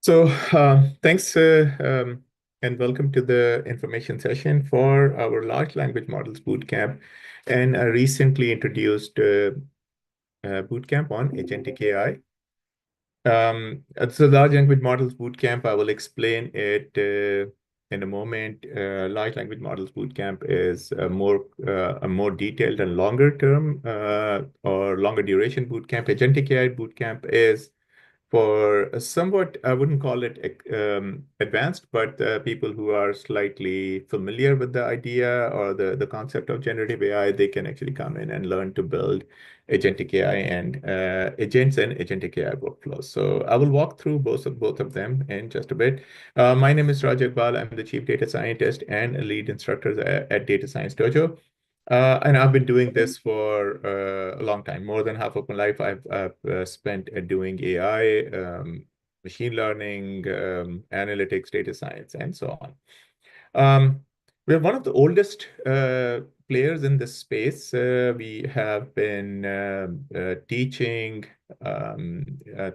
Thanks and welcome to the information session for our Large Language Models Bootcamp and a recently introduced bootcamp on agentic AI. Large Language Models Bootcamp, I will explain it in a moment. Large Language Models Bootcamp is a more detailed and longer term or longer duration bootcamp. Agentic AI Bootcamp is for somewhat, I wouldn't call it advanced, but people who are slightly familiar with the idea or the concept of generative AI, they can actually come in and learn to build agentic AI and agents and agentic AI workflows. So I will walk through both of them in just a bit. My name is Raj Iqbal. I'm the Chief Data Scientist and a lead instructor at Data Science Dojo. And I've been doing this for a long time. More than half of my life I've spent doing AI, machine learning, analytics, data science, and so on. We're one of the oldest players in this space. We have been teaching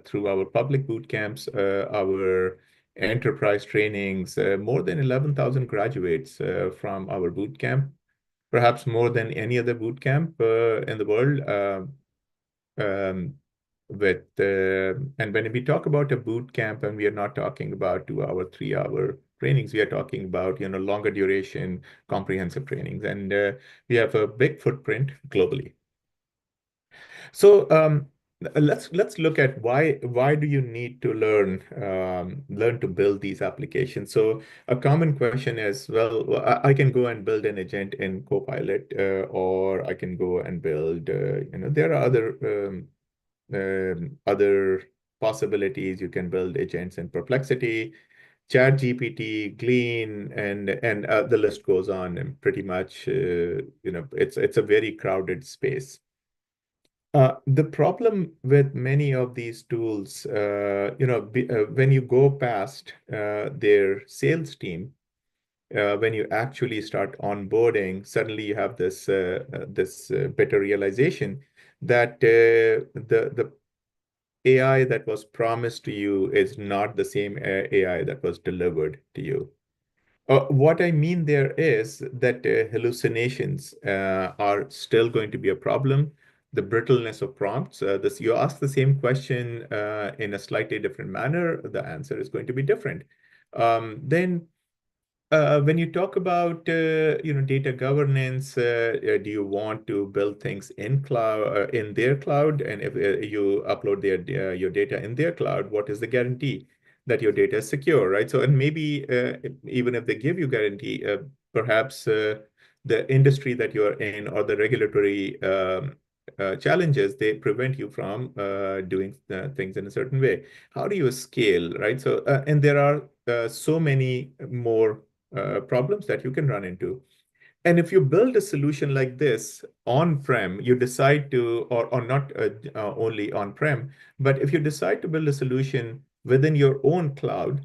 through our public boot camps, our enterprise trainings, more than 11,000 graduates from our boot camp, perhaps more than any other boot camp in the world. Um, and when we talk about a boot camp, and we are not talking about 2 hour, 3 hour trainings, we are talking about longer duration, comprehensive trainings, and we have a big footprint globally. So let's look at why do you need to learn to build these applications. So a common question is, well, I can go and build an agent in Copilot, or I can go and build there are other possibilities. You can build agents in Perplexity, ChatGPT, Glean, and the list goes on. And pretty much, it's a very crowded space. The problem with many of these tools, when you go past their sales team, when you actually start onboarding, suddenly you have this better realization that the AI that was promised to you is not the same AI that was delivered to you. What I mean there is that hallucinations are still going to be a problem. The brittleness of prompts, you ask the same question in a slightly different manner, the answer is going to be different. Then when you talk about data governance, do you want to build things in cloud in their cloud? And if you upload your data in their cloud, what is the guarantee that your data is secure, right? So, and maybe even if they give you guarantee, perhaps the industry that you're in or the regulatory challenges, they prevent you from doing things in a certain way. How do you scale, right? So, and there are so many more problems that you can run into. And if you build a solution like this on-prem, you decide to, or not only on-prem, but if you decide to build a solution within your own cloud,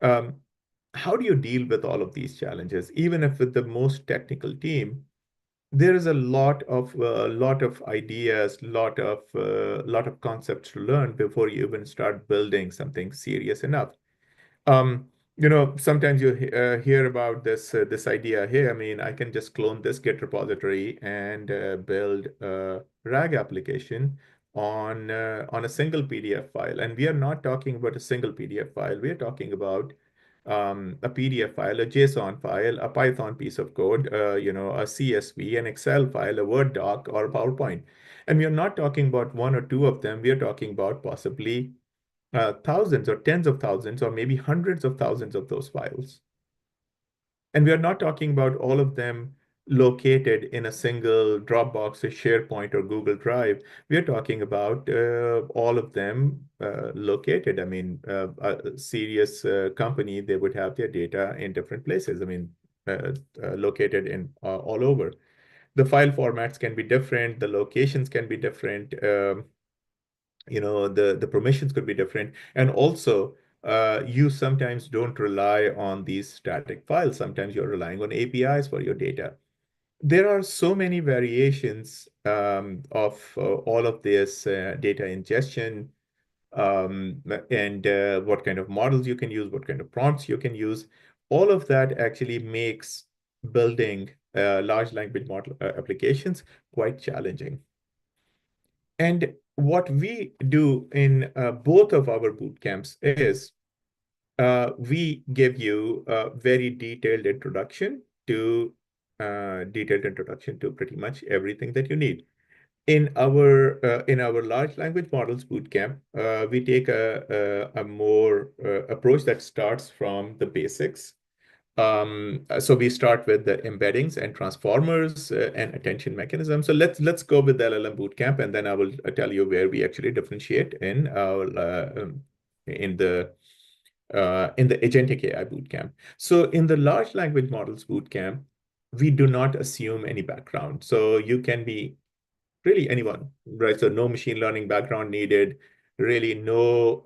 um, how do you deal with all of these challenges? Even if with the most technical team, there is a lot of ideas, lot of concepts to learn before you even start building something serious enough. Um, Sometimes you hear about this idea. Hey, I mean, I can just clone this Git repository and build a RAG application on a single PDF file. And we are not talking about a single PDF file. We are talking about a PDF file, a JSON file, a Python piece of code, a CSV, an Excel file, a Word doc, or a PowerPoint. And we are not talking about one or two of them. We are talking about possibly thousands or tens of thousands or maybe hundreds of thousands of those files. And we are not talking about all of them located in a single Dropbox or SharePoint or Google Drive. We are talking about all of them located. I mean, a serious company, they would have their data in different places. I mean, located in all over. The file formats can be different. The locations can be different. The permissions could be different. And also, you sometimes don't rely on these static files. Sometimes you're relying on APIs for your data. There are so many variations of all of this data ingestion. and what kind of models you can use, what kind of prompts you can use. All of that actually makes building large language model applications quite challenging. And what we do in both of our boot camps is we give you a very detailed introduction to pretty much everything that you need. In our large language models bootcamp, we take a more approach that starts from the basics. So we start with the embeddings and transformers and attention mechanisms. So let's go with the LLM bootcamp, and then I will tell you where we actually differentiate in the agentic AI bootcamp. So in the large language models bootcamp, we do not assume any background. So you can be really anyone, right? So no machine learning background needed, really not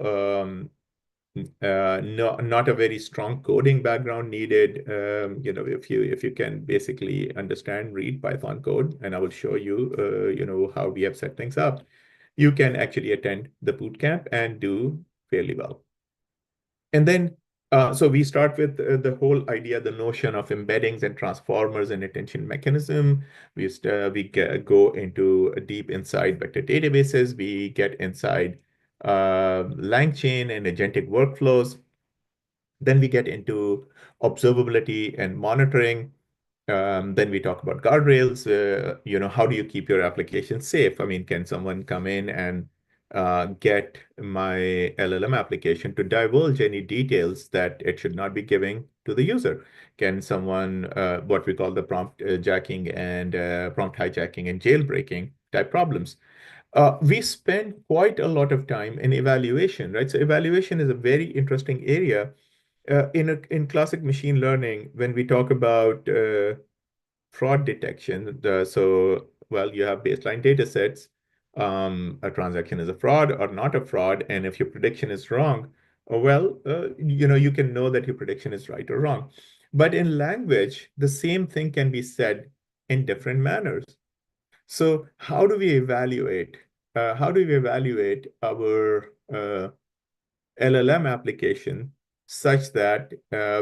a very strong coding background needed. If you can basically understand, read Python code, and I will show you, how we have set things up, you can actually attend the bootcamp and do fairly well. And then, so we start with the whole idea, the notion of embeddings and transformers and attention mechanism. Go into a deep inside vector databases. We get inside LangChain and agentic workflows. Then we get into observability and monitoring. Then we talk about guardrails. How do you keep your application safe? I mean, can someone come in and get my LLM application to divulge any details that it should not be giving to the user? Can someone, what we call the prompt jacking and prompt hijacking and jailbreaking type problems? We spend quite a lot of time in evaluation, right? So evaluation is a very interesting area. In classic machine learning, when we talk about fraud detection. Well, you have baseline data sets. A transaction is a fraud or not a fraud. And if your prediction is wrong, you can know that your prediction is right or wrong. But in language, the same thing can be said in different manners. So how do we evaluate our LLM application such that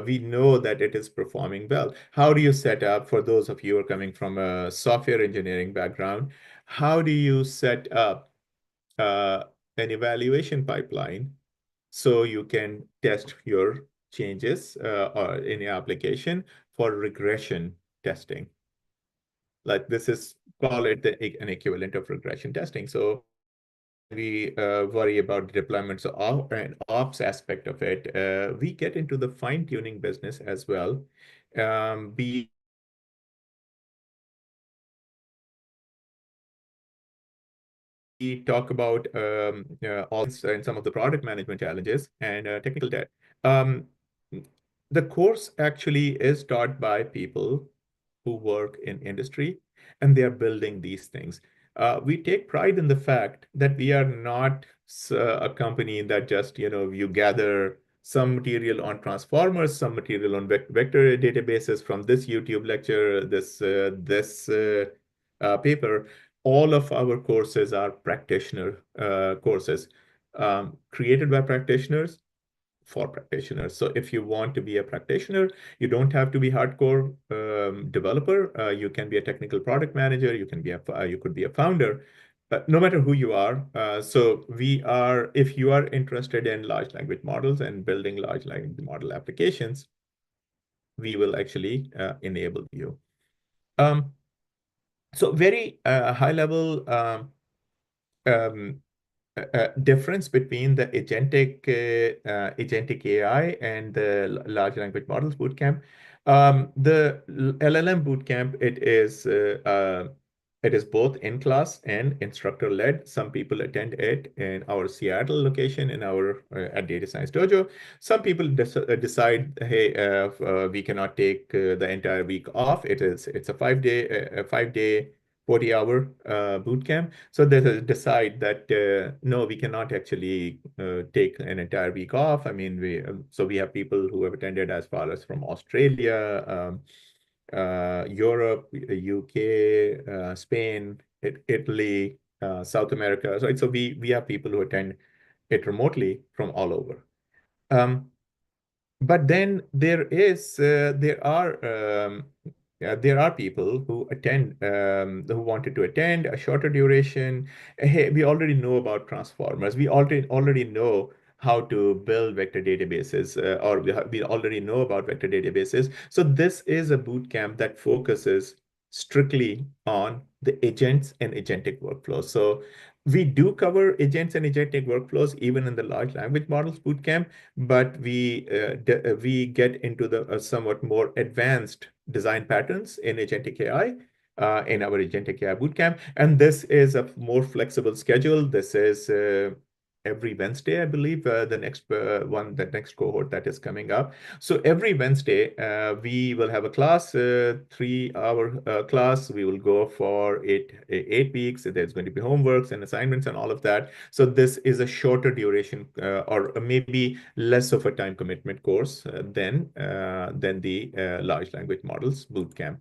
we know that it is performing well? How do you set up, for those of you who are coming from a software engineering background, how do you set up uh, an evaluation pipeline so you can test your changes or in your application for regression testing? Like this is, call it an equivalent of regression testing. So when we worry about deployments and ops aspect of it, we get into the fine-tuning business as well. Be We talk about all and some of the product management challenges and technical debt. Um, the course actually is taught by people who work in industry, and they are building these things. We take pride in the fact that we are not a company that just, you gather some material on transformers, some material on vector databases from this YouTube lecture, this paper. All of our courses are practitioner courses, created by practitioners for practitioners. So if you want to be a practitioner, you don't have to be hardcore developer. You can be a technical product manager. You could be a founder. No matter who you are. If you are interested in large language models and building large language model applications, we will actually enable you. Um, so very high level um, difference between the agentic AI and the large language models bootcamp. The LLM bootcamp, it is both in class and instructor led. Some people attend it in our Seattle location in our at Data Science Dojo. Some people decide, hey, we cannot take the entire week off. It's a 5 day 40-hour boot camp. So they decide that no, we cannot actually take an entire week off. I mean, we have people who have attended as far as from Australia, Europe, UK, Spain, Italy, South America. So we have people who attend it remotely from all over. Um, but then there are people who who wanted to attend a shorter duration. Hey, we already know about transformers. We already know how to build vector databases, or we already know about vector databases. So this is a boot camp that focuses strictly on the agents and agentic workflows. So we do cover agents and agentic workflows even in the large language models bootcamp, but we get into the somewhat more advanced design patterns in agentic AI in our agentic AI bootcamp. And this is a more flexible schedule. This is every Wednesday, I believe, the next cohort that is coming up. So every Wednesday, we will have a class, 3 hour class. We will go for 8 weeks. There's going to be homeworks and assignments and all of that. So this is a shorter duration, or maybe less of a time commitment course than the large language models bootcamp.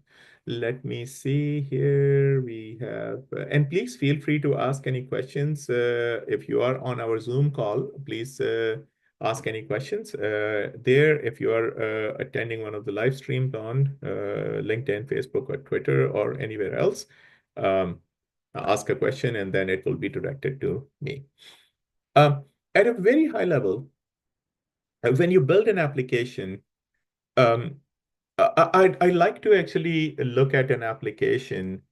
Let me see here. We have, and please feel free to ask any questions. If you are on our Zoom call, please ask any questions there. If you are attending one of the live streams on LinkedIn, Facebook, or Twitter, or anywhere else, ask a question and then it will be directed to me. At a very high level, when you build an application, um, I like to actually look at an application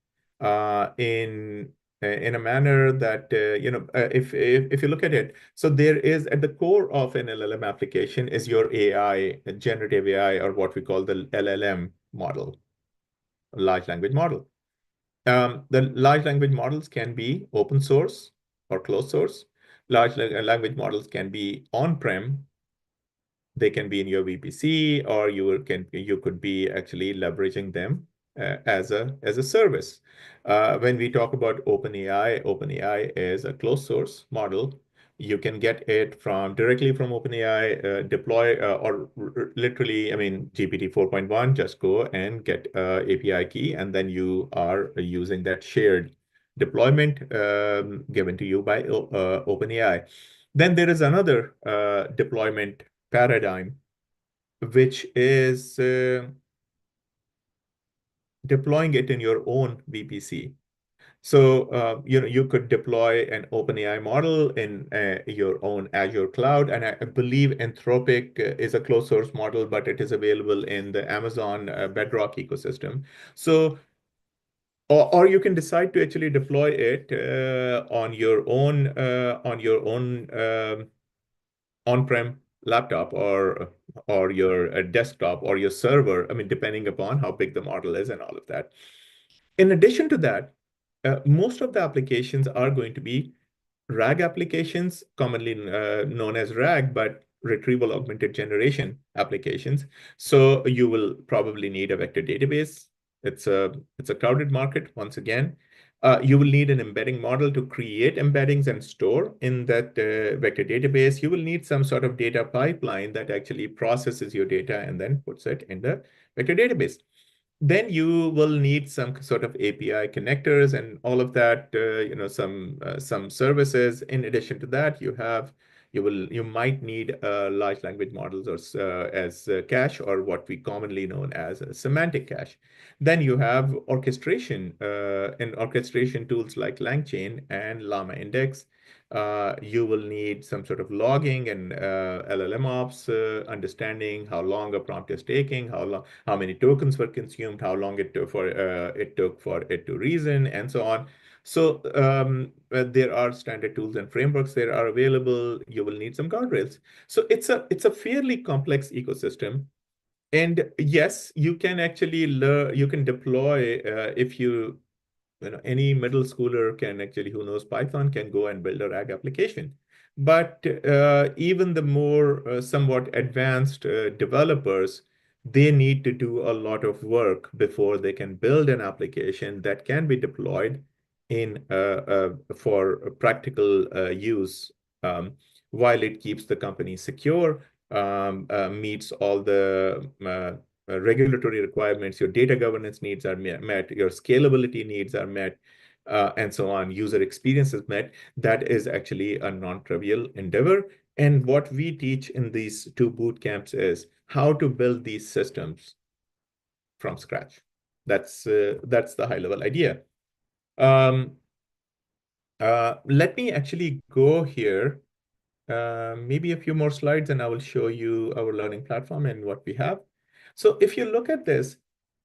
in a manner that if you look at it, so there is at the core of an LLM application is your AI, generative AI, or what we call the LLM model, large language model. The large language models can be open source or closed source. Language models can be on-prem. They can be in your VPC, or you could be actually leveraging them as a service. When we talk about OpenAI, OpenAI is a closed source model. You can get it from directly from OpenAI, deploy or literally, I mean, GPT 4.1, just go and get API key, and then you are using that shared deployment given to you by OpenAI. Then there is another deployment paradigm, which is deploying it in your own VPC. So you could deploy an OpenAI model in your own Azure cloud, and I believe Anthropic is a closed source model, but it is available in the Amazon Bedrock ecosystem. So, or you can decide to actually deploy it on your own on-prem laptop, or your desktop, or your server. I mean, depending upon how big the model is and all of that. In addition to that, most of the applications are going to be RAG applications, commonly known as RAG, but retrieval augmented generation applications. So you will probably need a vector database. It's a crowded market once again. You will need an embedding model to create embeddings and store in that vector database. You will need some sort of data pipeline that actually processes your data and then puts it in the vector database. Then you will need some sort of API connectors and all of that, some services. In addition to that, you might need large language models, or as cache, or what we commonly known as a semantic cache. Then you have orchestration and orchestration tools like LangChain and Llama Index. You will need some sort of logging and LLM ops, understanding how long a prompt is taking, how many tokens were consumed, how long it took for it to reason, and so on. So there are standard tools and frameworks that are available. You will need some guardrails. So it's a fairly complex ecosystem. And yes, you can actually learn, you can deploy if any middle schooler can actually, who knows Python, can go and build a RAG application. But even the more somewhat advanced developers, they need to do a lot of work before they can build an application that can be deployed for practical use, while it keeps the company secure, meets all the regulatory requirements, your data governance needs are met, your scalability needs are met. and so on, user experience is met, that is actually a non-trivial endeavor. And what we teach in these two boot camps is how to build these systems from scratch. That's the high level idea. Um, Let me actually go here, maybe a few more slides, and I will show you our learning platform and what we have. So if you look at this,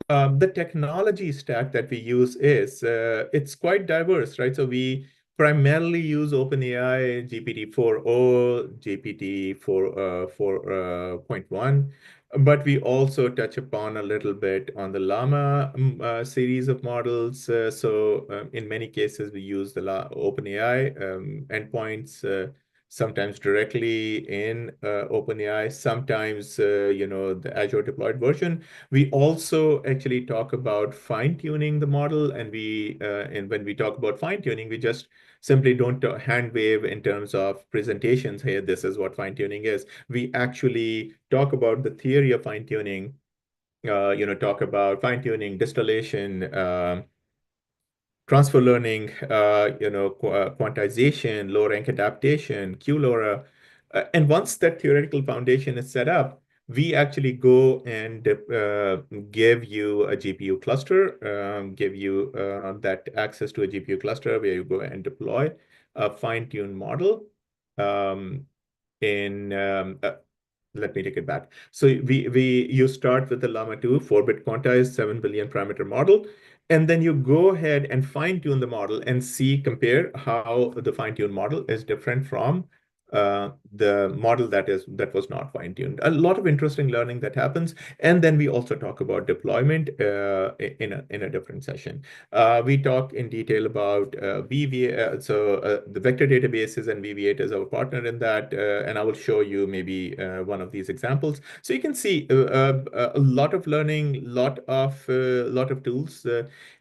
the technology stack that we use is it's quite diverse, right? So we primarily use OpenAI GPT-4o, GPT-4 4.1, but we also touch upon a little bit on the Llama series of models. In many cases, we use the OpenAI endpoints. Sometimes directly in OpenAI, sometimes the Azure deployed version. We also actually talk about fine-tuning the model, and when we talk about fine-tuning, we just simply don't hand wave in terms of presentations. Hey, this is what fine-tuning is. We actually talk about the theory of fine-tuning. Talk about fine-tuning, distillation, transfer learning, quantization, low rank adaptation, QLoRa. And once that theoretical foundation is set up, we actually go and give you a GPU cluster, give you that access to a GPU cluster where you go and deploy a fine-tuned model. Um, in Let me take it back. So you start with the Llama 2 4-bit quantized 7 billion parameter model, and then you go ahead and fine tune the model and compare how the fine tuned model is different from the model that was not fine tuned. A lot of interesting learning that happens, and then we also talk about deployment in a different session. We talk in detail about VV, the vector databases, and VV8 is our partner in that. And I will show you maybe one of these examples. So you can see a lot of learning, lot of tools.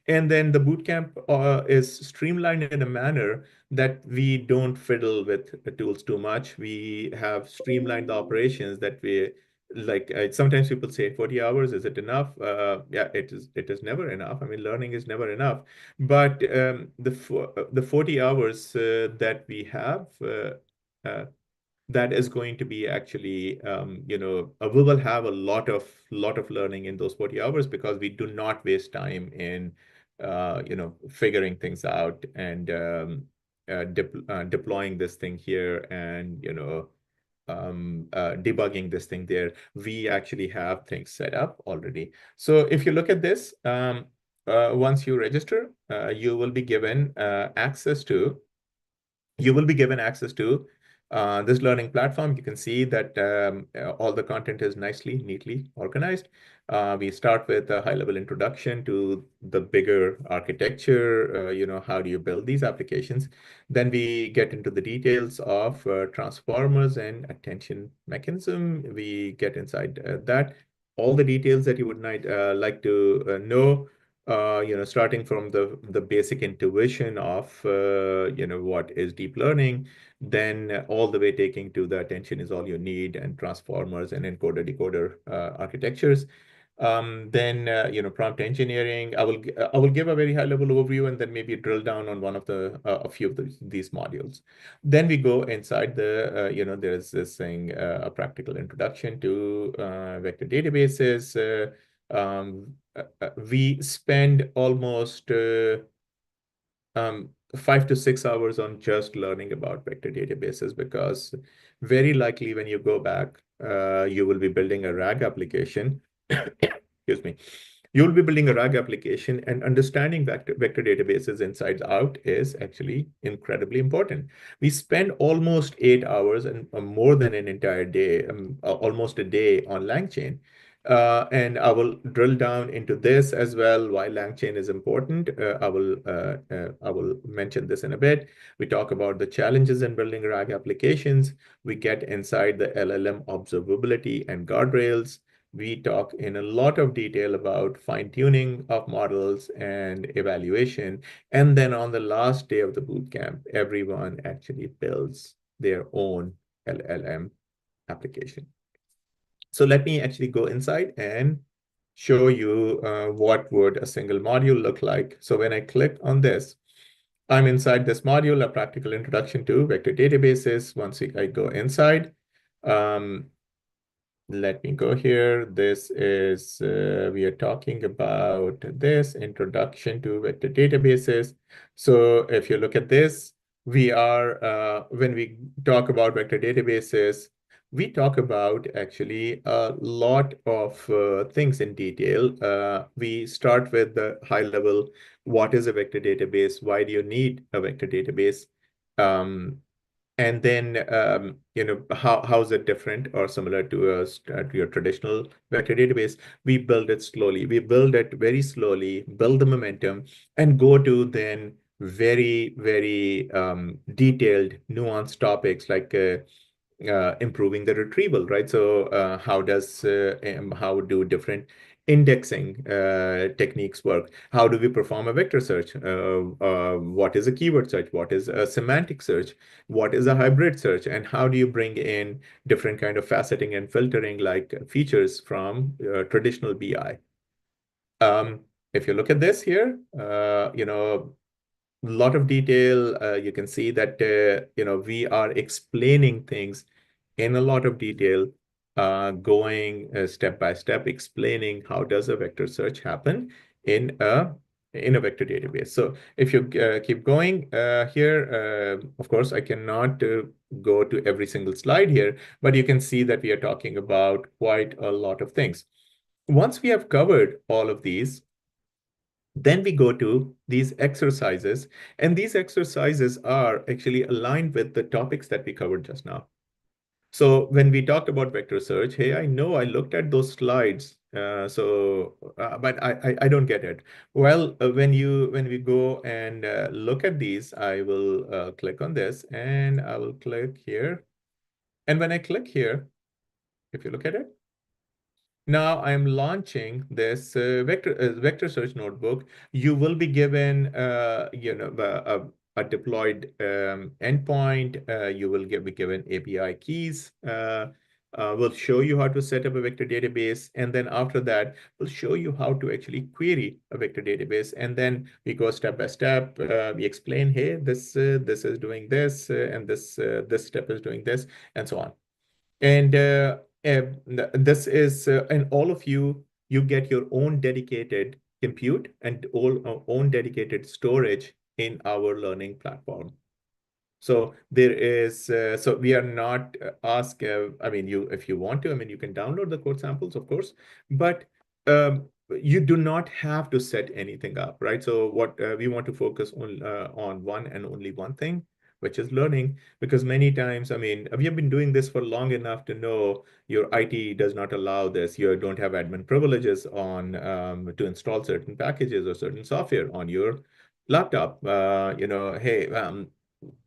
And then the bootcamp is streamlined in a manner that we don't fiddle with the tools too much. We have streamlined the operations that we like. Sometimes people say 40 hours, is it enough? Yeah, it is never enough. I mean, learning is never enough. But the 40 hours that we have, uh, that is going to be actually, we will have a lot of learning in those 40 hours because we do not waste time in, figuring things out and deploying this thing here and, debugging this thing there. We actually have things set up already. So if you look at this, once you register, you will be given access to this learning platform. You can see that all the content is nicely, neatly organized. We start with a high-level introduction to the bigger architecture, how do you build these applications? Then we get into the details of transformers and attention mechanism. We get inside that. All the details that you would like to know, starting from the basic intuition of, what is deep learning, then all the way taking to the attention is all you need and transformers and encoder decoder architectures. Then prompt engineering. I will give a very high level overview and then maybe drill down on one of a few of these modules. Then we go inside there's this thing, a practical introduction to vector databases. We spend almost 5 to 6 hours on just learning about vector databases, because very likely when you go back, you will be building a RAG application. Excuse me. You'll be building a RAG application, and understanding vector databases inside out is actually incredibly important. We spend almost 8 hours and more than an entire day, almost a day on LangChain. And I will drill down into this as well, why LangChain is important. I will mention this in a bit. We talk about the challenges in building RAG applications. We get inside the LLM observability and guardrails. We talk in a lot of detail about fine-tuning of models and evaluation. And then on the last day of the bootcamp, everyone actually builds their own LLM application. So let me actually go inside and show you what would a single module look like. So when I click on this, I'm inside this module, a practical introduction to vector databases. Once I go inside, um, let me go here. This is, we are talking about this introduction to vector databases. So if you look at this, we are, when we talk about vector databases, we talk about actually a lot of things in detail. We start with the high level. What is a vector database? Why do you need a vector database? And then, how is it different or similar to your traditional vector database? We build it slowly. We build it very slowly, build the momentum, and go to then very, very detailed, nuanced topics like improving the retrieval, right? So how do different indexing techniques work? How do we perform a vector search? What is a keyword search? What is a semantic search? What is a hybrid search? And how do you bring in different kind of faceting and filtering like features from traditional BI? Um, if you look at this here, a lot of detail. You can see that we are explaining things in a lot of detail, going step by step, explaining how does a vector search happen in a vector database. So if you keep going here, of course, I cannot go to every single slide here, but you can see that we are talking about quite a lot of things. Once we have covered all of these, then we go to these exercises, and these exercises are actually aligned with the topics that we covered just now. So when we talked about vector search, hey, I know I looked at those slides, but I don't get it. Well, when we go and look at these, I will click on this, and I will click here. And when I click here, if you look at it, now I'm launching this vector search notebook. You will be given, a deployed endpoint. You will be given API keys. We'll show you how to set up a vector database, and then after that, we'll show you how to actually query a vector database. And then we go step by step. We explain, hey, this is doing this, and this step is doing this, and so on. And this is, and all of you get your own dedicated compute and own dedicated storage in our learning platform. So there is, so we are not I mean, if you want to, I mean, you can download the code samples, of course, but you do not have to set anything up, right? So what we want to focus on one and only one thing, which is learning, because many times, I mean, we have been doing this for long enough to know your IT does not allow this. You don't have admin privileges on to install certain packages or certain software on your laptop. Hey,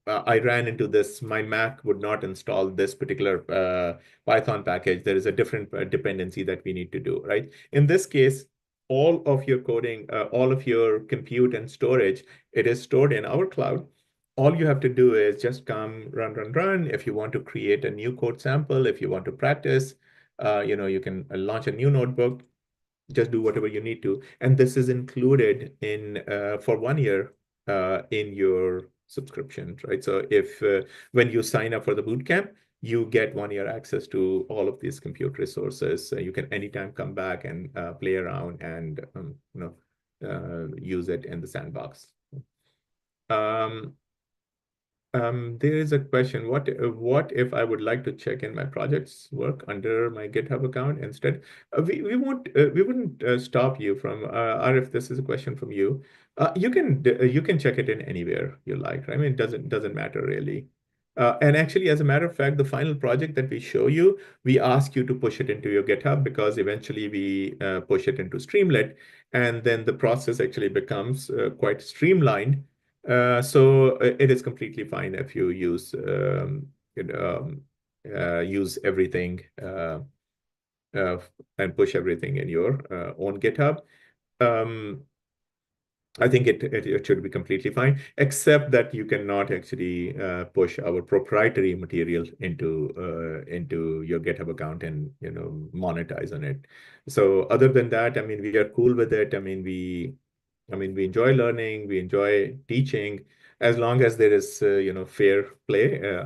I ran into this. My Mac would not install this particular Python package. There is a different dependency that we need to do, right? In this case, all of your coding, all of your compute and storage, it is stored in our cloud. All you have to do is just come, run, run, run. If you want to create a new code sample, if you want to practice, you can launch a new notebook, just do whatever you need to. And this is included in for 1 year in your subscription, right? So if when you sign up for the bootcamp, you get 1 year access to all of these compute resources. You can anytime come back and play around and use it in the sandbox. Um, there is a question. What if I would like to check in my project's work under my GitHub account instead? We wouldn't stop you from Arif, this is a question from you. You can check it in anywhere you like, right? I mean, it doesn't matter really. And actually, as a matter of fact, the final project that we show you, we ask you to push it into your GitHub because eventually we push it into Streamlit, and then the process actually becomes quite streamlined. So it is completely fine if you use everything uh, and push everything in your own GitHub. Um, I think it should be completely fine, except that you cannot actually push our proprietary material into your GitHub account and monetize on it. So other than that, I mean, we are cool with it. I mean, we enjoy learning, we enjoy teaching. as long as there is, fair play,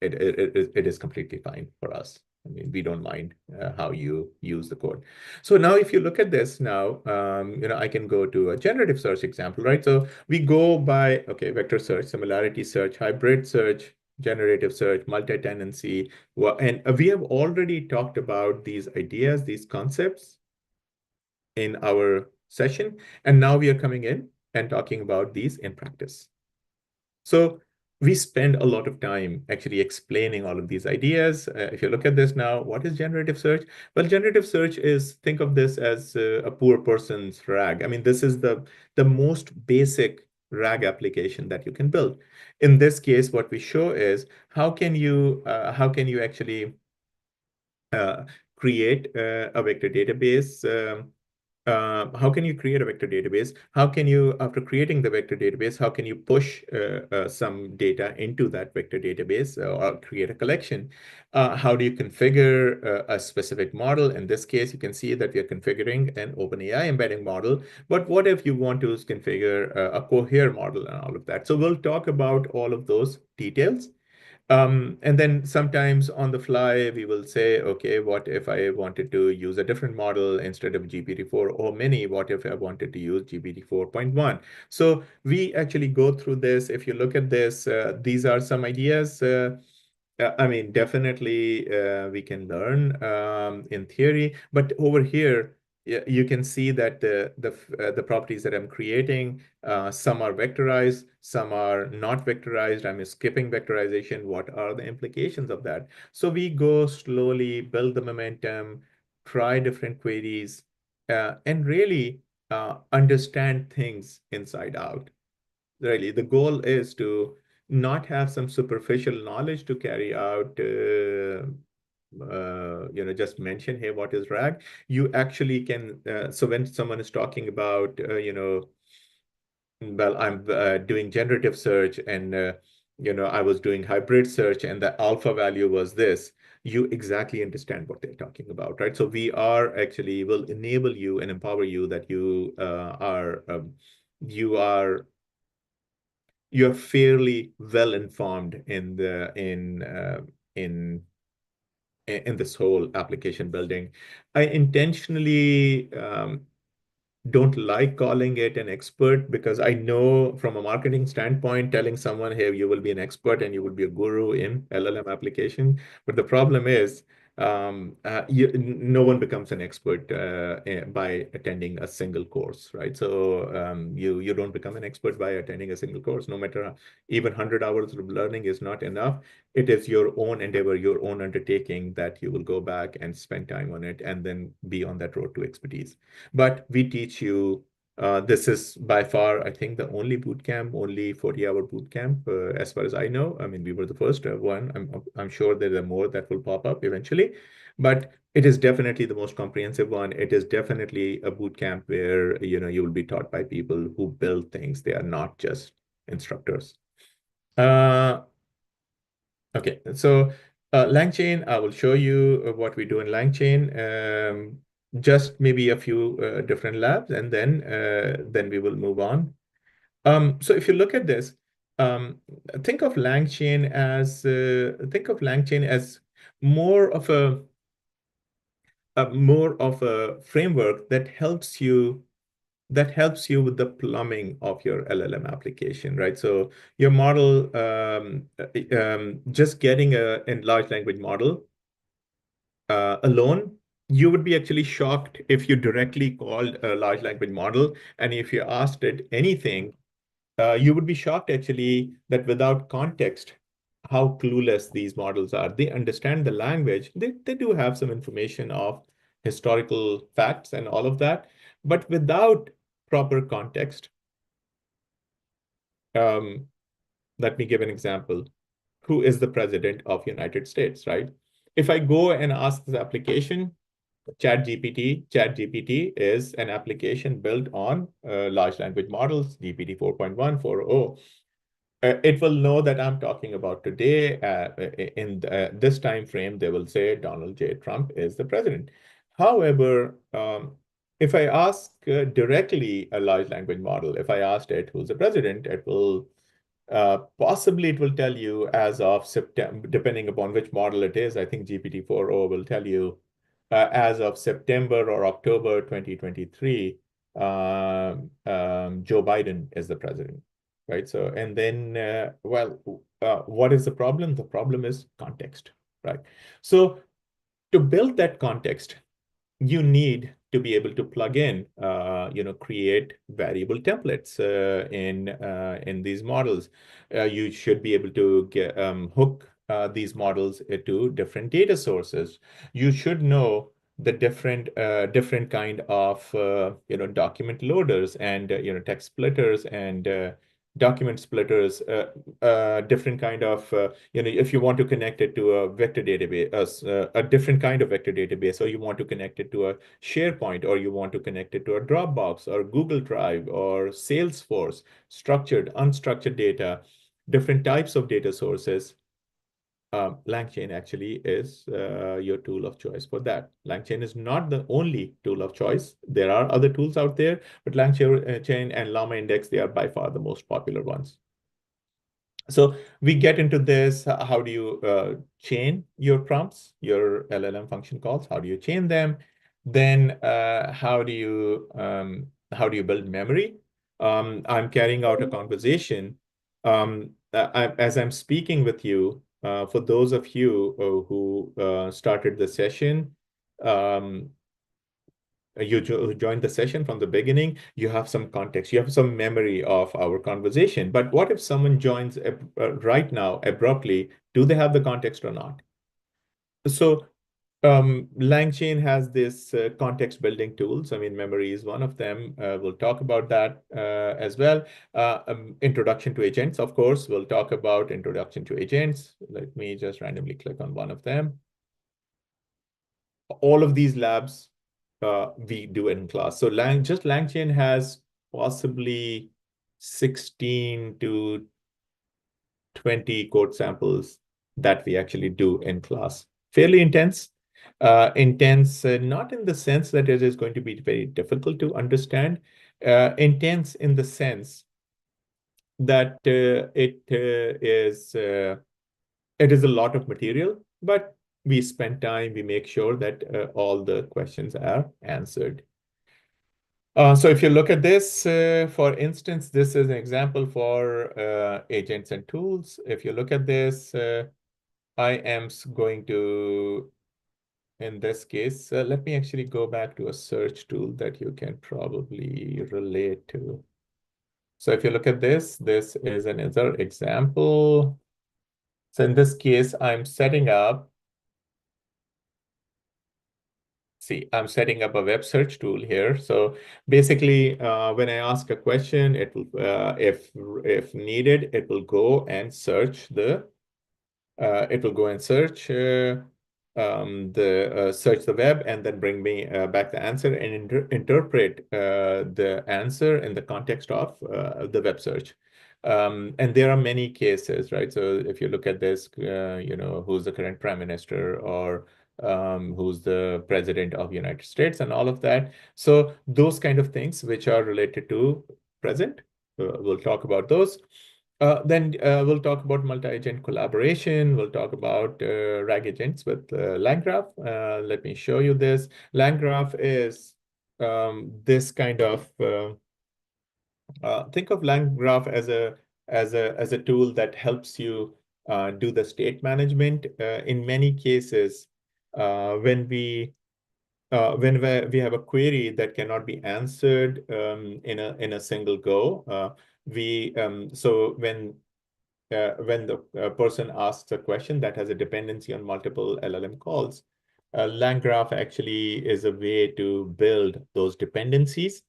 it is completely fine for us. I mean, we don't mind how you use the code. So now if you look at this now, I can go to a generative search example, right? So we go by, okay, vector search, similarity search, hybrid search, generative search, multi-tenancy. Well, and we have already talked about these ideas, these concepts in our session. And now we are coming in and talking about these in practice. So we spend a lot of time actually explaining all of these ideas. If you look at this now, what is generative search? Well, generative search is, think of this as a poor person's RAG. I mean, this is the most basic RAG application that you can build. In this case, what we show is how can you actually uh, create a vector database. How can you create a vector database? How can you, after creating the vector database, how can you push some data into that vector database or create a collection? How do you configure a specific model? In this case, you can see that we are configuring an OpenAI embedding model. But what if you want to configure a Cohere model and all of that? So we'll talk about all of those details. And then sometimes on the fly, we will say, okay, what if I wanted to use a different model instead of GPT-4 or mini? What if I wanted to use GPT 4.1? So we actually go through this. If you look at this, these are some ideas. I mean, definitely we can learn in theory, but over here, you can see that the properties that I'm creating, some are vectorized, some are not vectorized. I'm skipping vectorization. What are the implications of that? So we go slowly, build the momentum, try different queries, and really understand things inside out. Really, the goal is to not have some superficial knowledge to carry out, just mention, hey, what is RAG? You actually can, so when someone is talking about, well, I'm doing generative search and, I was doing hybrid search and the alpha value was this, you exactly understand what they're talking about, right? So we are actually will enable you and empower you that you are you're fairly well informed in this whole application building. I intentionally don't like calling it an expert because I know from a marketing standpoint, telling someone, hey, you will be an expert and you will be a guru in LLM application. But the problem is, no one becomes an expert by attending a single course, right? So you don't become an expert by attending a single course, no matter even 100 hours of learning is not enough. It is your own endeavor, your own undertaking that you will go back and spend time on it and then be on that road to expertise. But we teach you, this is by far, I think, the only bootcamp, only 40-hour bootcamp, as far as I know. I mean, we were the first one. I'm sure there are more that will pop up eventually, but it is definitely the most comprehensive one. It is definitely a bootcamp where, you will be taught by people who build things. They are not just instructors. Uh, Okay, so LangChain, I will show you what we do in LangChain. Just maybe a few different labs, and then we will move on. So if you look at this, um, think of LangChain as more of a framework that helps you with the plumbing of your LLM application, right? So your model, just getting a large language model alone, you would be actually shocked if you directly called a large language model and if you asked it anything, you would be shocked actually that without context, how clueless these models are. They understand the language. They do have some information of historical facts and all of that, but without proper context. Um, Let me give an example. Who is the president of United States, right? If I go and ask this application, ChatGPT is an application built on large language models, GPT 4.1, 4.0. It will know that I'm talking about today. In this time frame, they will say Donald J. Trump is the president. However, if I ask directly a large language model, if I asked it who's the president, it will Possibly it will tell you as of September, depending upon which model it is. I think GPT-4o will tell you as of September or October 2023, Joe Biden is the president, right? So, and then, what is the problem? The problem is context, right? So to build that context, you need to be able to plug in, create variable templates in these models. You should be able to hook these models to different data sources. You should know the different kind of document loaders and text splitters and document splitters, different kind of if you want to connect it to a vector database, a different kind of vector database, or you want to connect it to a SharePoint, or you want to connect it to a Dropbox or Google Drive or Salesforce, structured, unstructured data, different types of data sources. LangChain actually is your tool of choice for that. LangChain is not the only tool of choice. There are other tools out there, but LangChain and Llama Index, they are by far the most popular ones. So we get into this. How do you chain your prompts, your LLM function calls? How do you chain them? Then how do you build memory? I'm carrying out a conversation. As I'm speaking with you, for those of you who started the session, um, who joined the session from the beginning, you have some context, you have some memory of our conversation. But what if someone joins right now abruptly? Do they have the context or not? So LangChain has this context building tools. I mean, memory is one of them. We'll talk about that as well. Introduction to agents, of course. We'll talk about introduction to agents. Let me just randomly click on one of them. All of these labs we do in class. So just LangChain has possibly 16 to 20 code samples that we actually do in class. Fairly intense. Intense, not in the sense that it is going to be very difficult to understand. Intense in the sense that it is a lot of material, but we spend time, we make sure that all the questions are answered. So if you look at this, for instance, this is an example for agents and tools. If you look at this, I am going to, in this case, let me actually go back to a search tool that you can probably relate to. So if you look at this, this is another example. So in this case, I'm setting up I'm setting up a web search tool here. So basically, when I ask a question, it will, if needed, it will go and search search the web and then bring me back the answer and interpret the answer in the context of the web search. And there are many cases, right? So if you look at this, who's the current prime minister, or who's the president of the United States, and all of that. So those kind of things which are related to present, we'll talk about those. Then we'll talk about multi-agent collaboration. We'll talk about RAG agents with LangGraph. Let me show you this. LangGraph is this kind of, think of LangGraph as a tool that helps you do the state management. In many cases, when we have a query that cannot be answered in a single go, so when the person asks a question that has a dependency on multiple LLM calls, LangGraph actually is a way to build those dependencies.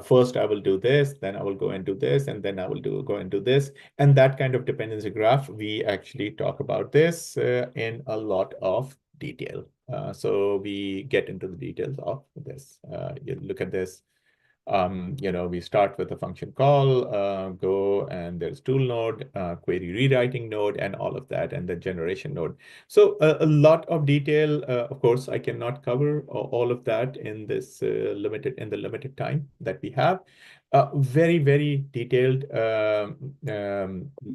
First, I will do this, then I will go and do this, and then I will go and do this. And that kind of dependency graph, we actually talk about this in a lot of detail. So we get into the details of this. You look at this. We start with a function call, go, and there's tool node, query rewriting node, and all of that, and the generation node. So a lot of detail. Of course, I cannot cover all of that in this limited time that we have. Very, very detailed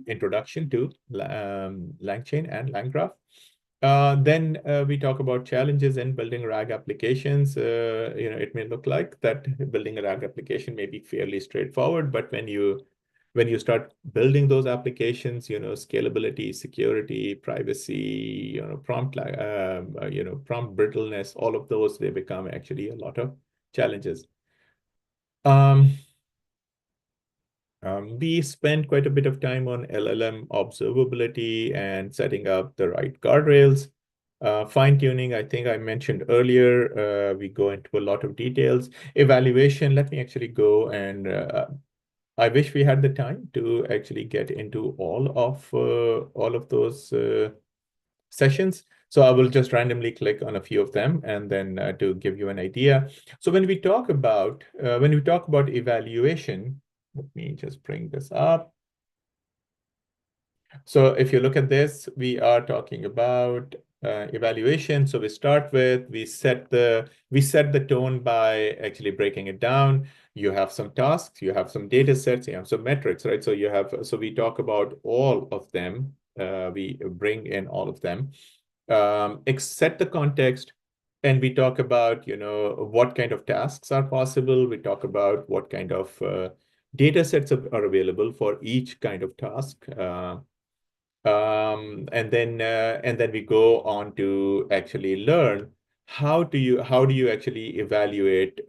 introduction to LangChain and LangGraph. Then we talk about challenges in building RAG applications. It may look like that building a RAG application may be fairly straightforward, but when you start building those applications, scalability, security, privacy, prompt brittleness, all of those, they become actually a lot of challenges. Um, we spend quite a bit of time on LLM observability and setting up the right guardrails. Fine-tuning, I think I mentioned earlier, we go into a lot of details. Evaluation, let me actually go and I wish we had the time to actually get into all of those sessions. So I will just randomly click on a few of them and then to give you an idea. So when we talk about evaluation, let me just bring this up. So if you look at this, we are talking about evaluation. So we set the tone by actually breaking it down. You have some tasks, you have some data sets, you have some metrics, right? So we talk about all of them. We bring in all of them. Set the context, and we talk about what kind of tasks are possible. We talk about what kind of data sets are available for each kind of task. And then we go on to actually learn how do you actually evaluate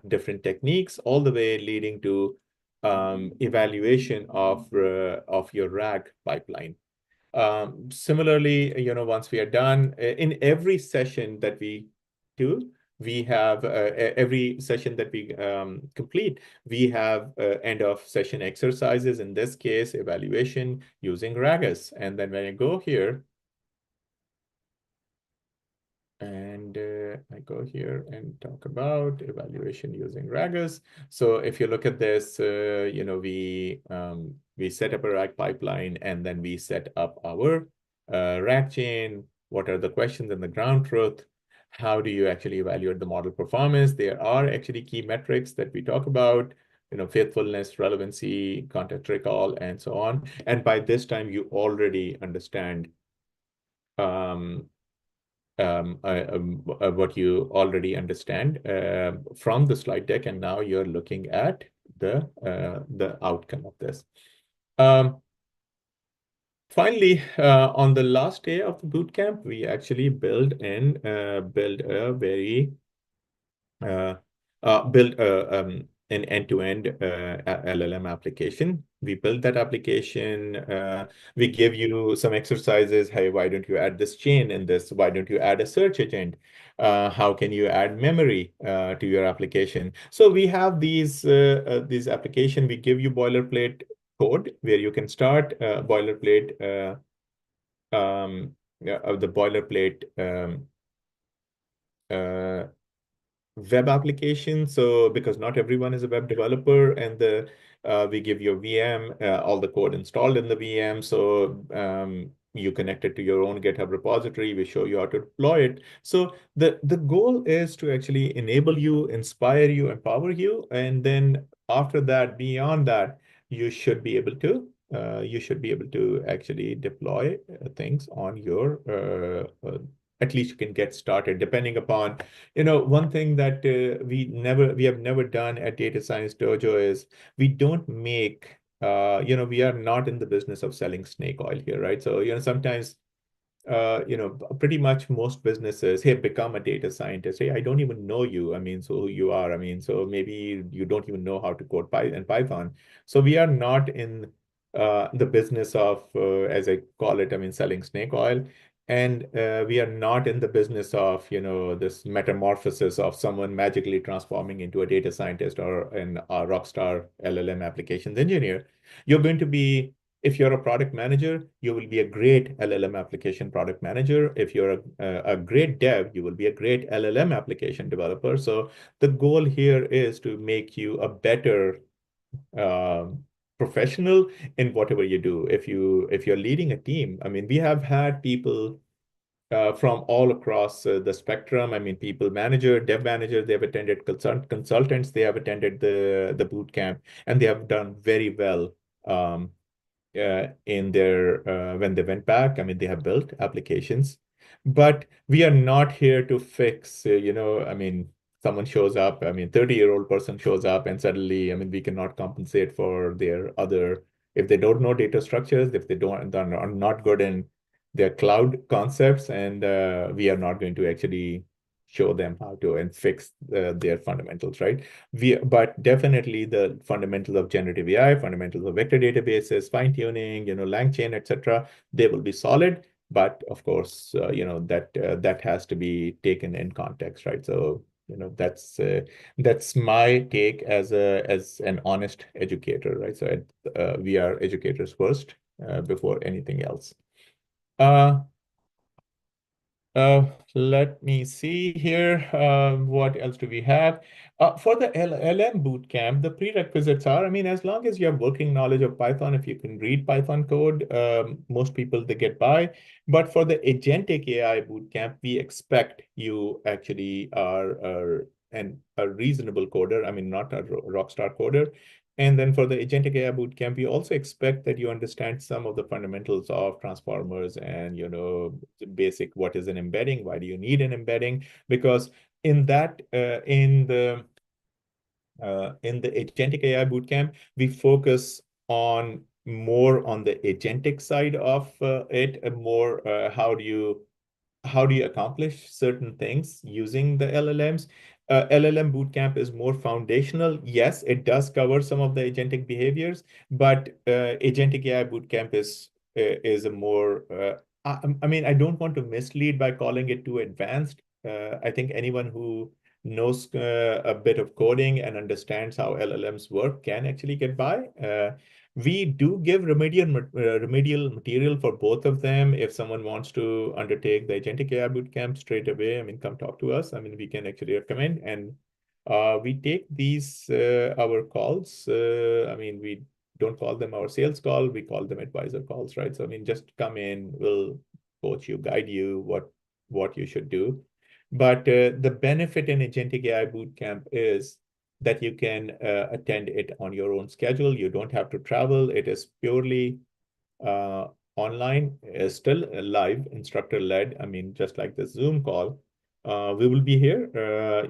different techniques, all the way leading to evaluation of your RAG pipeline. Similarly, once we are done, in every session that we do, we have every session that we complete, we have end of session exercises, in this case, evaluation using Ragus. And then when I go here, and I go here and talk about evaluation using Ragus. So if you look at this, we set up a RAG pipeline, and then we set up our RAG chain. What are the questions and the ground truth? How do you actually evaluate the model performance? There are actually key metrics that we talk about, faithfulness, relevancy, context recall, and so on. And by this time, you already understand what you already understand from the slide deck, and now you're looking at the outcome of this. Finally, on the last day of the bootcamp, we actually build a very uh, build an end-to-end LLM application. We build that application. We give you some exercises. Hey, why don't you add this chain in this? Why don't you add a search agent? How can you add memory to your application? So we have these application. We give you boilerplate code where you can start boilerplate the boilerplate uh, web application. So because not everyone is a web developer, and we give you a VM, all the code installed in the VM. So you connect it to your own GitHub repository. We show you how to deploy it. So the goal is to actually enable you, inspire you, empower you, and then after that, beyond that, you should be able to actually deploy things on your at least you can get started, depending upon one thing that we have never done at Data Science Dojo is we don't make, we are not in the business of selling snake oil here, right? So, sometimes, pretty much most businesses, hey, become a data scientist. Hey, I don't even know you. I mean, so who you are. I mean, so maybe you don't even know how to code Python. So we are not in the business of, as I call it, I mean, selling snake oil. And we are not in the business of, this metamorphosis of someone magically transforming into a data scientist or a rock star LLM applications engineer. You're going to be, if you're a product manager, you will be a great LLM application product manager. If you're a great dev, you will be a great LLM application developer. So the goal here is to make you a better professional in whatever you do. If you're leading a team, I mean, we have had people from all across the spectrum. I mean, people manager, dev manager, they have attended consultants, they have attended the boot camp, and they have done very well in their when they went back. I mean, they have built applications, but we are not here to fix, I mean, someone shows up, I mean, 30-year-old person shows up and suddenly, I mean, we cannot compensate for their other, if they don't know data structures, if they don't, are not good in their cloud concepts, and we are not going to actually show them how to and fix their fundamentals, right? But definitely the fundamentals of generative AI, fundamentals of vector databases, fine tuning, LangChain, etc., they will be solid. But of course, that has to be taken in context, right? So that's my take as an honest educator, right? So we are educators first before anything else. Uh, Let me see here. What else do we have? For the LLM bootcamp, the prerequisites are, I mean, as long as you have working knowledge of Python, if you can read Python code, most people, they get by. But for the agentic AI bootcamp, we expect you actually are a reasonable coder. I mean, not a rock star coder. And then for the agentic AI bootcamp, we also expect that you understand some of the fundamentals of transformers and, basic, what is an embedding, why do you need an embedding? Because in that, in the agentic AI bootcamp, we focus on more on the agentic side of it, and more how do you accomplish certain things using the LLMs? LLM Bootcamp is more foundational. Yes, it does cover some of the agentic behaviors, but Agentic AI Bootcamp is a more, I mean, I don't want to mislead by calling it too advanced. I think anyone who knows a bit of coding and understands how LLMs work can actually get by. We do give remedial material for both of them. If someone wants to undertake the Agentic AI Bootcamp straight away, I mean, come talk to us. I mean, we can actually recommend. And we take these, our calls. I mean, we don't call them our sales call. We call them advisor calls, right? So, I mean, just come in, we'll coach you, guide you what you should do. But the benefit in Agentic AI Bootcamp is that you can attend it on your own schedule. You don't have to travel. It is purely uh, online, still live, instructor-led. I mean, just like the Zoom call. We will be here,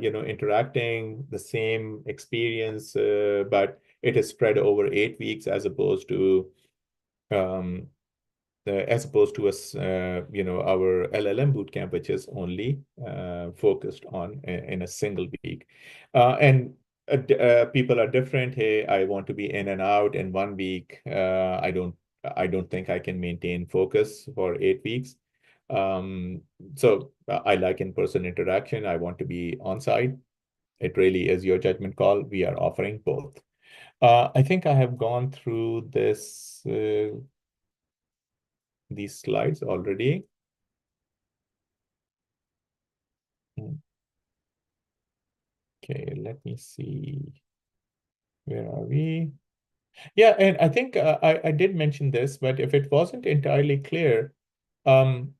interacting, the same experience, but it is spread over 8 weeks um, as opposed to us, our LLM bootcamp, which is only focused on in a single week. And people are different. Hey, I want to be in and out in 1 week. I don't think I can maintain focus for 8 weeks. So I like in-person interaction. I want to be on site. It really is your judgment call. We are offering both. I think I have gone through these slides already. Okay, let me see. Where are we? Yeah, and I think I did mention this, but if it wasn't entirely clear, um,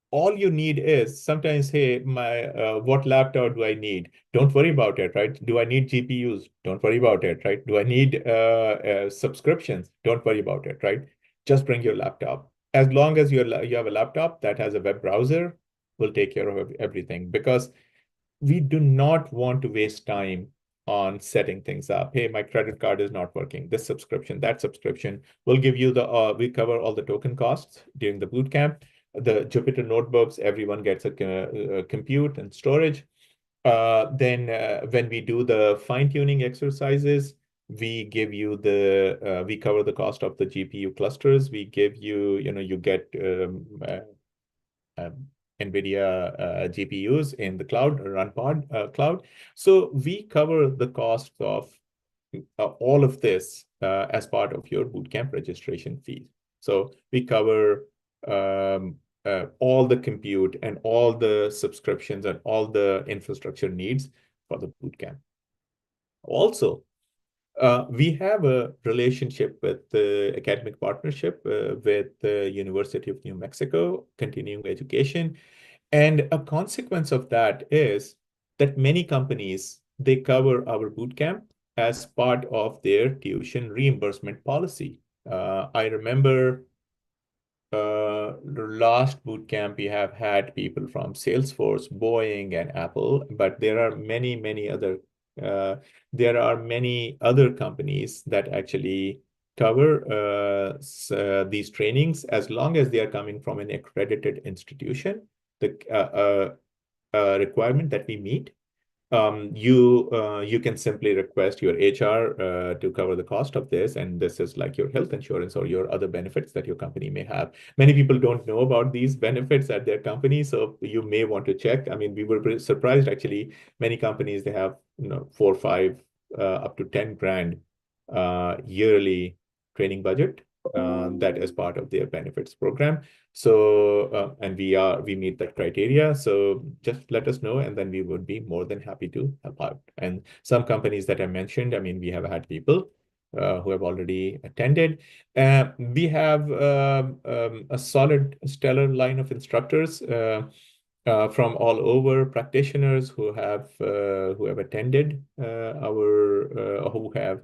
all you need is sometimes, hey, my what laptop do I need? Don't worry about it, right? Do I need GPUs? Don't worry about it, right? Do I need subscriptions? Don't worry about it, right? Just bring your laptop. As long as you have a laptop that has a web browser, we'll take care of everything, because we do not want to waste time on setting things up. Hey, my credit card is not working. This subscription, that subscription. We'll give you we cover all the token costs during the bootcamp. The Jupyter notebooks, everyone gets a compute and storage. Then when we do the fine-tuning exercises, we cover the cost of the GPU clusters. We give you, you get um, NVIDIA GPUs in the cloud, run pod cloud. So we cover the cost of all of this as part of your bootcamp registration fee. So we cover all the compute and all the subscriptions and all the infrastructure needs for the bootcamp. Also, We have a relationship with the academic partnership with the University of New Mexico, continuing education. And a consequence of that is that many companies, they cover our bootcamp as part of their tuition reimbursement policy. I remember last boot camp, we have had people from Salesforce, Boeing, and Apple, but uh, there are many other companies that actually cover these trainings as long as they are coming from an accredited institution. The requirement that we meet, you can simply request your HR to cover the cost of this, and this is like your health insurance or your other benefits that your company may have. Many people don't know about these benefits at their company, so you may want to check. I mean, we were pretty surprised actually. Many companies, they have, 4 or 5 up to 10 grand yearly training budget that is part of their benefits program. So, and we meet that criteria. So just let us know, and then we would be more than happy to help out. And some companies that I mentioned, I mean, we have had people who have already attended. We have a solid, stellar line of instructors from all over, practitioners who have attended who have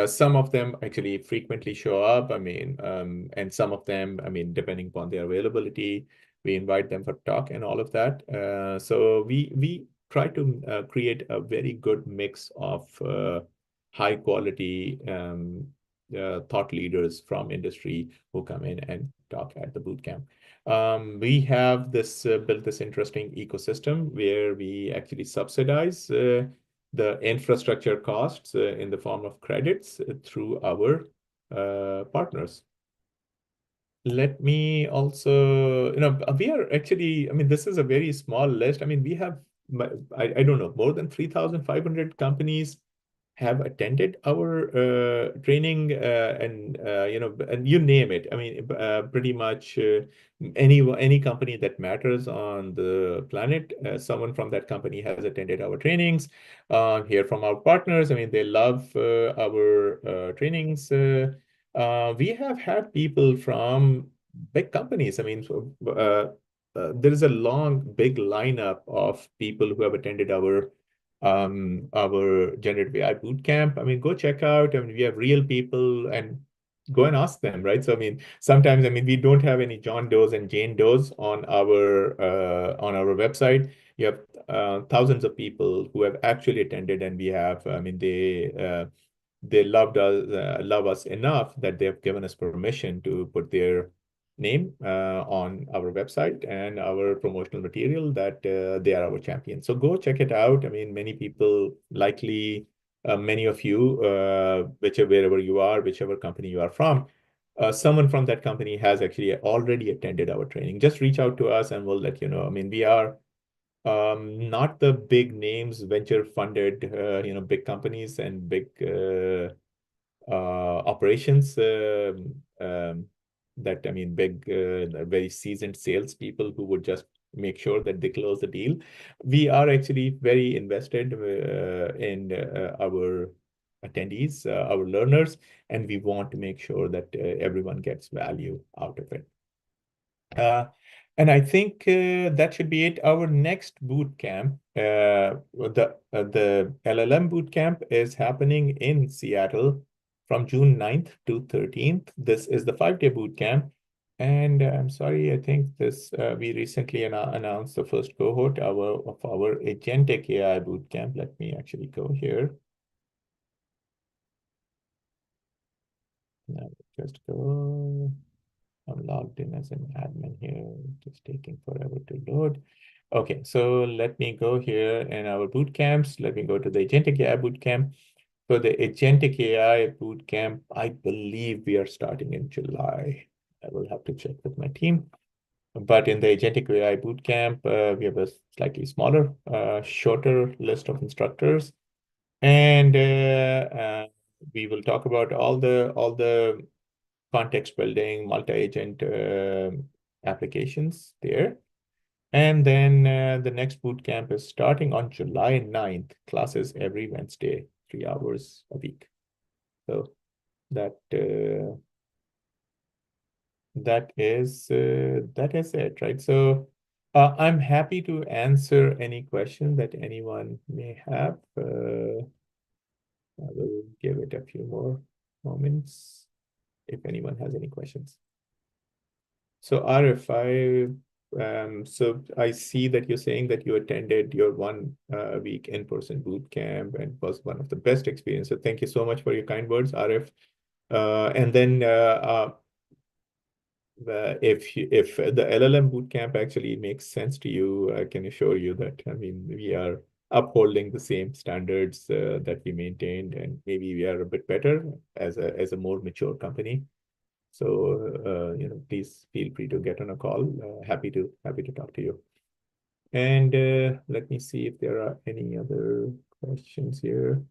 some of them actually frequently show up. I mean, and some of them, I mean, depending upon their availability, we invite them for talk and all of that. So we try to create a very good mix of high quality thought leaders from industry who come in and talk at the bootcamp. We have built this interesting ecosystem where we actually subsidize the infrastructure costs in the form of credits through our partners. Let me also, we are actually, I mean, this is a very small list. I mean, we have, I don't know, more than 3,500 companies have attended our training, and you name it. I mean, pretty much any company that matters on the planet, someone from that company has attended our trainings. Hear from our partners. I mean, they love our trainings. We have had people from big companies. I mean, there is a long, big lineup of people who have attended our generative AI bootcamp. I mean, go check out. I mean, we have real people, and go and ask them, right? So I mean, sometimes, I mean, we don't have any John Does and Jane Does on our website. You have thousands of people who have actually attended, and we have, I mean, they love us enough that they have given us permission to put their name on our website and our promotional material that they are our champions. So go check it out. I mean, many people, likely many of you, wherever you are, whichever company you are from, someone from that company has actually already attended our training. Just reach out to us and we'll let you know. I mean, we are not the big names, venture funded, big companies and big operations that, I mean, big, very seasoned salespeople who would just make sure that they close the deal. We are actually very invested in our attendees, our learners, and we want to make sure that everyone gets value out of it. And I think that should be it. Our next boot camp, the LLM boot camp, is happening in Seattle from June 9th to 13th. This is the 5-day boot camp. And I'm sorry, I think we recently announced the first cohort of our agentic AI boot camp. Let me actually go here. Now, just go. I'm logged in as an admin here, just taking forever to load. Okay, so let me go here in our boot camps. Let me go to the Agentic AI bootcamp. For the Agentic AI bootcamp, I believe we are starting in July. I will have to check with my team. But in the Agentic AI bootcamp, we have a slightly smaller, shorter list of instructors, and we will talk about all the context building, multi-agent applications there. And then the next boot camp is starting on July 9th, classes every Wednesday. 3 hours a week. So that that is it, right? So I'm happy to answer any question that anyone may have. I will give it a few more moments if anyone has any questions. So Arif, so I see that you're saying that you attended your 1 week in-person boot camp and was one of the best experiences. So thank you so much for your kind words, Arif. And then if the LLM bootcamp actually makes sense to you, I can assure you that, I mean, we are upholding the same standards that we maintained, and maybe we are a bit better as a more mature company. So please feel free to get on a call. Happy to talk to you. And let me see if there are any other questions here.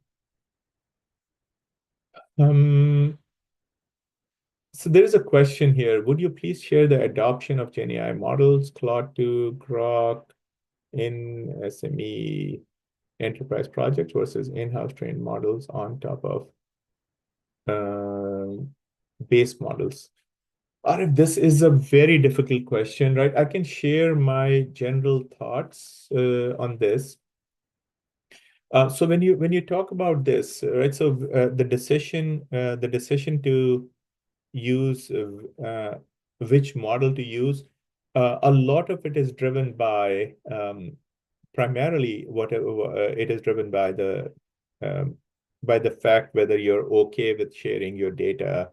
So there is a question here. Would you please share the adoption of GenAI models, Claude 2, Grok, in SME enterprise projects versus in-house trained models on top of base models? Arif, this is a very difficult question, right? I can share my general thoughts on this. So when you talk about this, right? So the decision to use which model to use, a lot of it is driven by primarily it is driven um, by the fact whether you're okay with sharing your data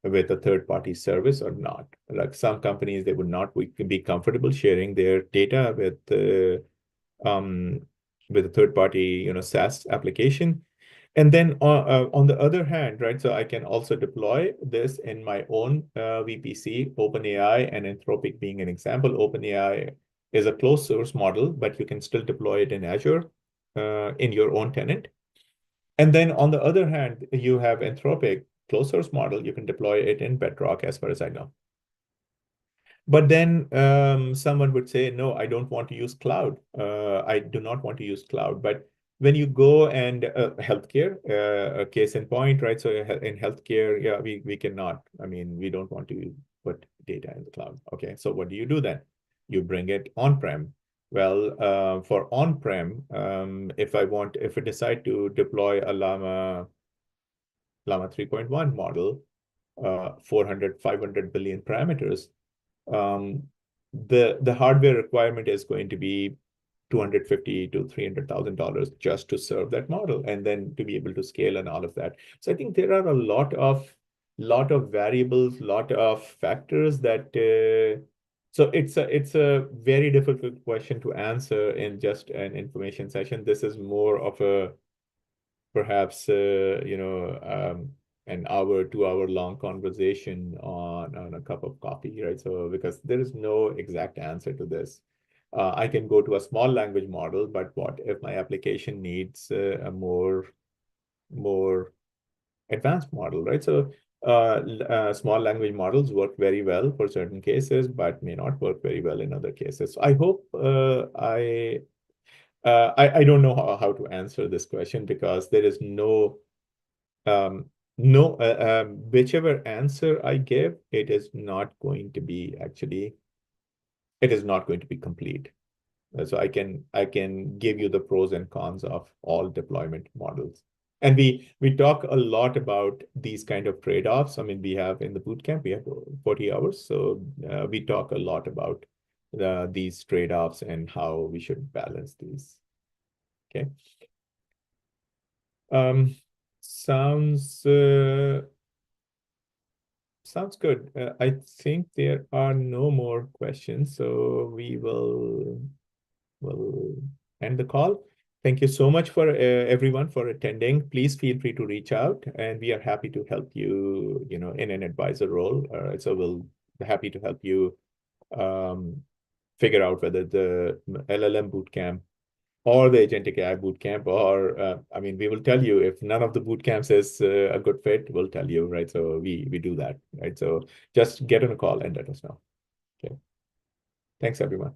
with a third-party service or not. Like some companies, they would not be comfortable sharing their data with a third-party, SaaS application. And then on the other hand, right, so I can also deploy this in my own VPC, OpenAI, and Anthropic being an example. OpenAI is a closed source model, but you can still deploy it in Azure in your own tenant. And then on the other hand, you have Anthropic closed source model. You can deploy it in Bedrock, as far as I know. But then someone would say, no, I don't want to use cloud. I do not want to use cloud. But when you go and healthcare, a case in point, right? So in healthcare, yeah, we cannot. I mean, we don't want to put data in the cloud. Okay, so what do you do then? You bring it on-prem. Well, for on-prem, if I decide to deploy a Llama 3.1 model, 400, 500 billion parameters, um, the hardware requirement is going to be $250,000 to $300,000 just to serve that model, and then to be able to scale and all of that. So I think there are a lot of variables, lot of factors that. So it's a very difficult question to answer in just an information session. This is more of a perhaps an hour, 2 hour long conversation on a cup of coffee, right? So because there is no exact answer to this. I can go to a small language model, but what if my application needs a more advanced model, right? So small language models work very well for certain cases, but may not work very well in other cases. So I hope I don't know how to answer this question because there is um, no whichever answer I give, it is not going to be complete. So I can give you the pros and cons of all deployment models. And we talk a lot about these kind of trade-offs. I mean, we have in the bootcamp, we have 40 hours. So we talk a lot about these trade-offs and how we should balance these. Okay. Um, sounds sounds good. I think there are no more questions, so we will end the call. Thank you so much for everyone for attending. Please feel free to reach out, and we are happy to help you, in an advisor role. So we'll be happy to help you figure out whether the LLM bootcamp or the agentic AI bootcamp, or I mean, we will tell you if none of the bootcamps is a good fit, we'll tell you, right? So we do that, right? So just get on a call and let us know. Okay. Thanks, everyone.